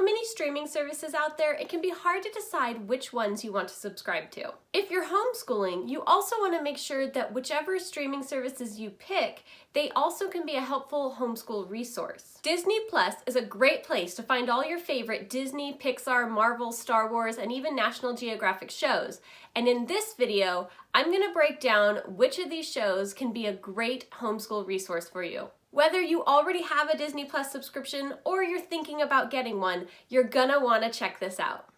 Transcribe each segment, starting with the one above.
so many streaming services out there, it can be hard to decide which ones you want to subscribe to. If you're homeschooling, you also want to make sure that whichever streaming services you pick, they also can be a helpful homeschool resource. Disney Plus is a great place to find all your favorite Disney, Pixar, Marvel, Star Wars, and even National Geographic shows. And in this video, I'm going to break down which of these shows can be a great homeschool resource for you. Whether you already have a Disney Plus subscription or you're thinking about getting one, you're gonna want to check this out.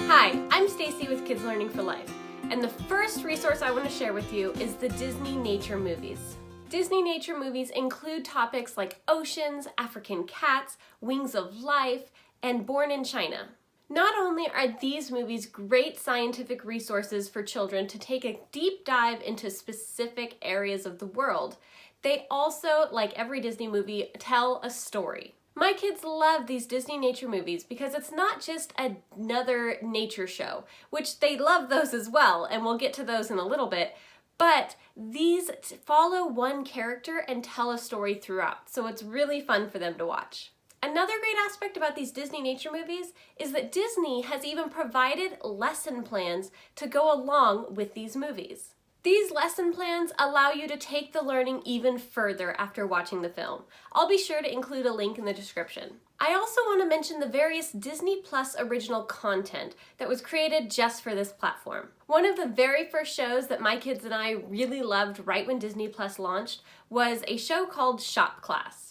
Hi, I'm Stacey with Kids Learning for Life, and the first resource I want to share with you is the Disney nature movies. Disney nature movies include topics like oceans, African cats, wings of life, and Born in China. Not only are these movies great scientific resources for children to take a deep dive into specific areas of the world, they also, like every Disney movie, tell a story. My kids love these Disney nature movies because it's not just another nature show, which they love those as well, and we'll get to those in a little bit, but these follow one character and tell a story throughout, so it's really fun for them to watch. Another great aspect about these Disney nature movies is that Disney has even provided lesson plans to go along with these movies. These lesson plans allow you to take the learning even further after watching the film. I'll be sure to include a link in the description. I also want to mention the various Disney Plus original content that was created just for this platform. One of the very first shows that my kids and I really loved right when Disney Plus launched was a show called Shop Class.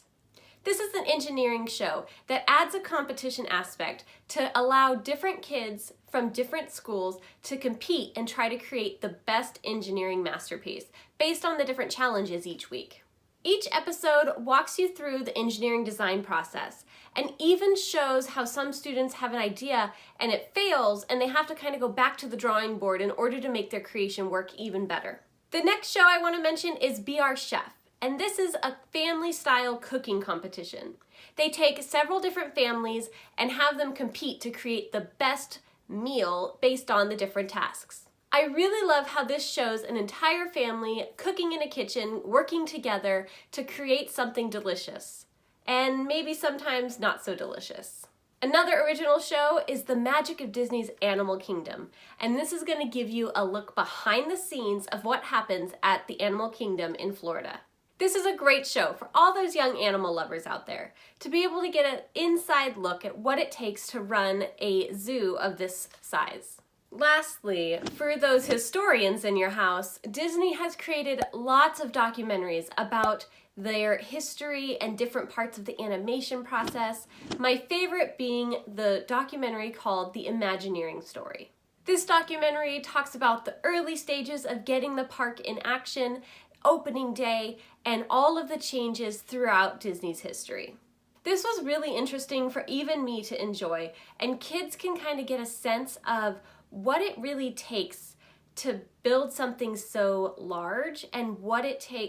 This is an engineering show that adds a competition aspect to allow different kids from different schools to compete and try to create the best engineering masterpiece based on the different challenges each week. Each episode walks you through the engineering design process and even shows how some students have an idea and it fails and they have to kind of go back to the drawing board in order to make their creation work even better. The next show I want to mention is Be Our Chef. And this is a family-style cooking competition. They take several different families and have them compete to create the best meal based on the different tasks. I really love how this shows an entire family cooking in a kitchen, working together to create something delicious, and maybe sometimes not so delicious. Another original show is The Magic of Disney's Animal Kingdom, and this is going to give you a look behind the scenes of what happens at the Animal Kingdom in Florida. This is a great show for all those young animal lovers out there to be able to get an inside look at what it takes to run a zoo of this size. Lastly, for those historians in your house, Disney has created lots of documentaries about their history and different parts of the animation process, my favorite being the documentary called The Imagineering Story. This documentary talks about the early stages of getting the park in action, opening day, and all of the changes throughout Disney's history. This was really interesting for even me to enjoy, and kids can kind of get a sense of what it really takes to build something so large and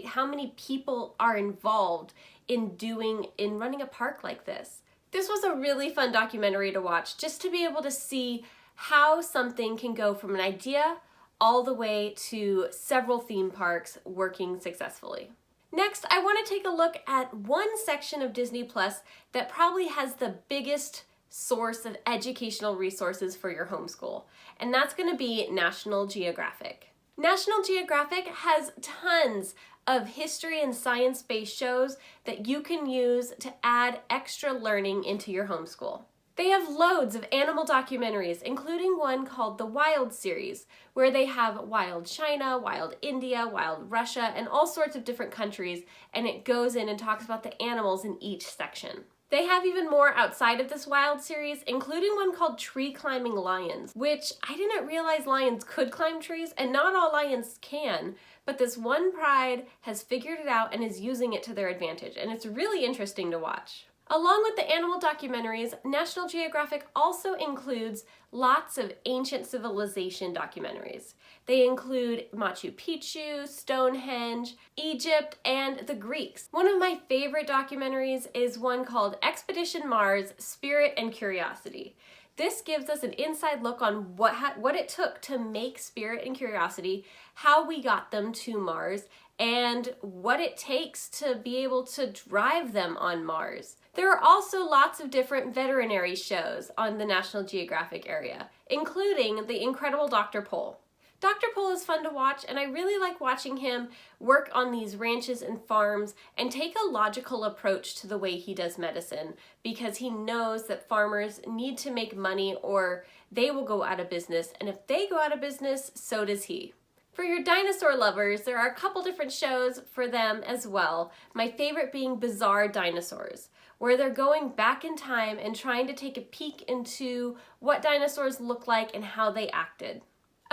how many people are involved in running a park like this. This was a really fun documentary to watch, just to be able to see how something can go from an idea all the way to several theme parks working successfully. Next, I want to take a look at one section of Disney Plus that probably has the biggest source of educational resources for your homeschool, and that's going to be National Geographic. National Geographic has tons of history and science-based shows that you can use to add extra learning into your homeschool. They have loads of animal documentaries, including one called the Wild series, where they have wild China, wild India, wild Russia, and all sorts of different countries, and it goes in and talks about the animals in each section. They have even more outside of this Wild series, including one called Tree Climbing Lions, which I didn't realize lions could climb trees, and not all lions can, but this one pride has figured it out and is using it to their advantage, and it's really interesting to watch. Along with the animal documentaries, National Geographic also includes lots of ancient civilization documentaries. They include Machu Picchu, Stonehenge, Egypt, and the Greeks. One of my favorite documentaries is one called Expedition Mars: Spirit and Curiosity. This gives us an inside look on what it took to make Spirit and Curiosity, how we got them to Mars, and what it takes to be able to drive them on Mars. There are also lots of different veterinary shows on the National Geographic area, including the incredible Dr. Pol. Dr. Pol is fun to watch, and I really like watching him work on these ranches and farms and take a logical approach to the way he does medicine, because he knows that farmers need to make money or they will go out of business, and if they go out of business, so does he. For your dinosaur lovers, there are a couple different shows for them as well, my favorite being Bizarre Dinosaurs, where they're going back in time and trying to take a peek into what dinosaurs look like and how they acted.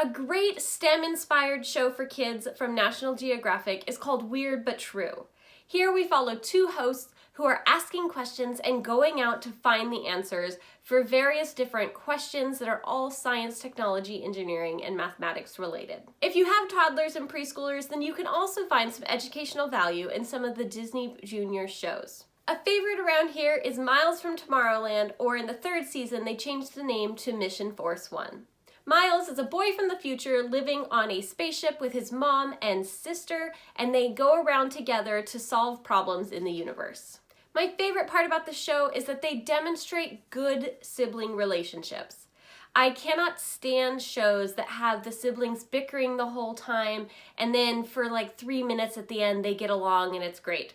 A great STEM-inspired show for kids from National Geographic is called Weird But True. Here we follow two hosts who are asking questions and going out to find the answers for various different questions that are all science, technology, engineering, and mathematics related. If you have toddlers and preschoolers, then you can also find some educational value in some of the Disney Junior shows. A favorite around here is Miles from Tomorrowland, or in the third season, they changed the name to Mission Force One. Miles is a boy from the future living on a spaceship with his mom and sister, and they go around together to solve problems in the universe. My favorite part about the show is that they demonstrate good sibling relationships. I cannot stand shows that have the siblings bickering the whole time, and then for like 3 minutes at the end they get along and it's great.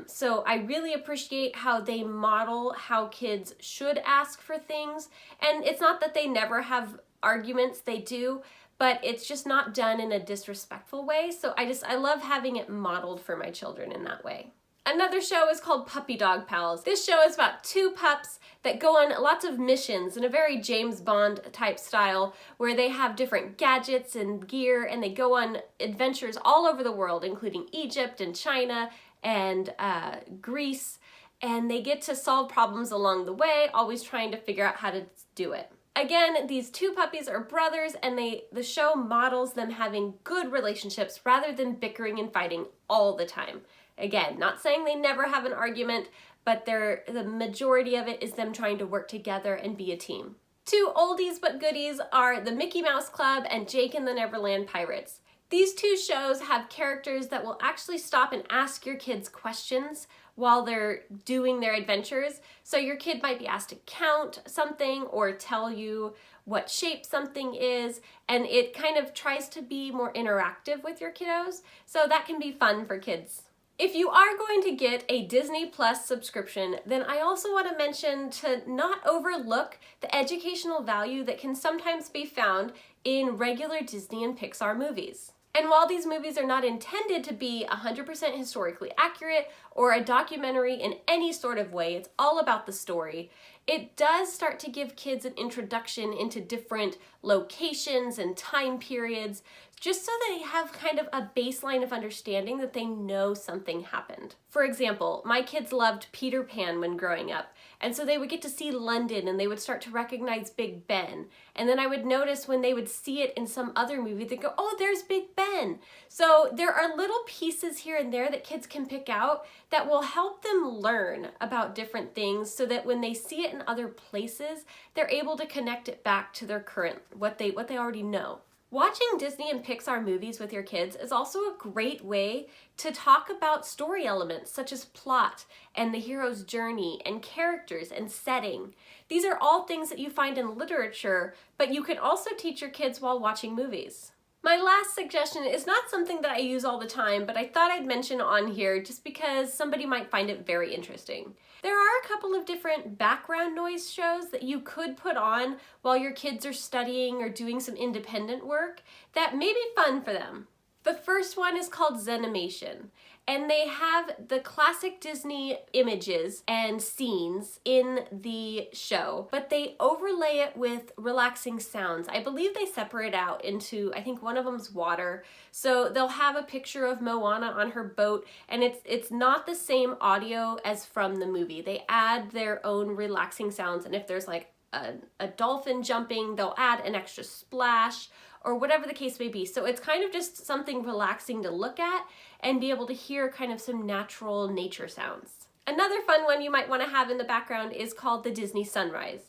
So I really appreciate how they model how kids should ask for things, and it's not that they never have arguments, they do, but it's just not done in a disrespectful way. So I love having it modeled for my children in that way. Another show is called Puppy Dog Pals. This show is about two pups that go on lots of missions in a very James Bond type style, where they have different gadgets and gear and they go on adventures all over the world, including Egypt and China and Greece, and they get to solve problems along the way, always trying to figure out how to do it. Again, these two puppies are brothers, and the show models them having good relationships rather than bickering and fighting all the time. Again, not saying they never have an argument, but the majority of it is them trying to work together and be a team. Two oldies but goodies are the Mickey Mouse Club and Jake and the Neverland Pirates. These two shows have characters that will actually stop and ask your kids questions while they're doing their adventures. So your kid might be asked to count something or tell you what shape something is, and it kind of tries to be more interactive with your kiddos. So that can be fun for kids. If you are going to get a Disney Plus subscription, then I also want to mention to not overlook the educational value that can sometimes be found in regular Disney and Pixar movies. And while these movies are not intended to be 100% historically accurate or a documentary in any sort of way, it's all about the story, it does start to give kids an introduction into different locations and time periods, just so they have kind of a baseline of understanding that they know something happened. For example, my kids loved Peter Pan when growing up, and so they would get to see London and they would start to recognize Big Ben. And then I would notice when they would see it in some other movie, they'd go, oh, there's Big Ben. So there are little pieces here and there that kids can pick out that will help them learn about different things, so that when they see it in other places, they're able to connect it back to their current, what they already know. Watching Disney and Pixar movies with your kids is also a great way to talk about story elements such as plot and the hero's journey and characters and setting. These are all things that you find in literature, but you can also teach your kids while watching movies. My last suggestion is not something that I use all the time, but I thought I'd mention on here just because somebody might find it very interesting. There are a couple of different background noise shows that you could put on while your kids are studying or doing some independent work that may be fun for them. The first one is called Zenimation, and they have the classic Disney images and scenes in the show, but they overlay it with relaxing sounds. I believe they separate out into, I think one of them's water, so they'll have a picture of Moana on her boat, and it's not the same audio as from the movie. They add their own relaxing sounds, and if there's like a dolphin jumping, they'll add an extra splash, or whatever the case may be. So it's kind of just something relaxing to look at and be able to hear kind of some natural nature sounds. Another fun one you might want to have in the background is called the Disney Sunrise.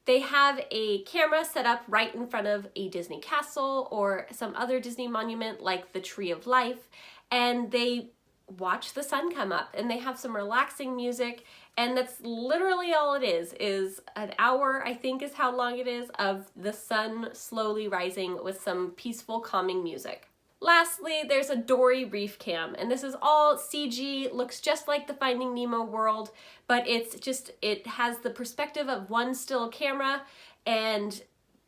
They have a camera set up right in front of a Disney castle or some other Disney monument like the Tree of Life, and they watch the sun come up, and they have some relaxing music, and that's literally all it is an hour, I think is how long it is, of the sun slowly rising with some peaceful, calming music. Lastly, there's a Dory reef cam, and this is all CG, looks just like the Finding Nemo world, but it has the perspective of one still camera, and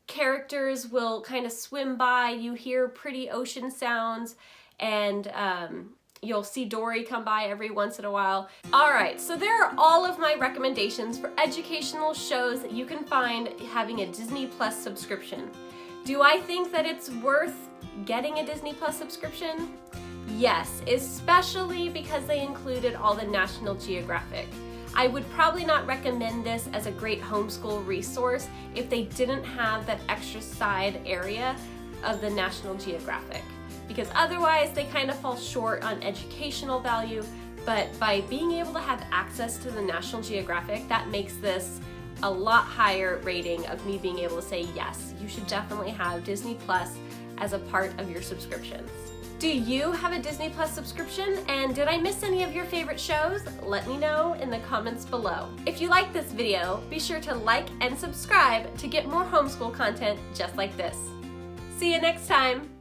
characters will kind of swim by, you hear pretty ocean sounds, and you'll see Dory come by every once in a while. Alright, so there are all of my recommendations for educational shows that you can find having a Disney Plus subscription. Do I think that it's worth getting a Disney Plus subscription? Yes, especially because they included all the National Geographic. I would probably not recommend this as a great homeschool resource if they didn't have that extra side area of the National Geographic, because otherwise they kind of fall short on educational value, but by being able to have access to the National Geographic, that makes this a lot higher rating of me being able to say, yes, you should definitely have Disney Plus as a part of your subscriptions. Do you have a Disney Plus subscription, and did I miss any of your favorite shows? Let me know in the comments below. If you like this video, be sure to like and subscribe to get more homeschool content just like this. See you next time!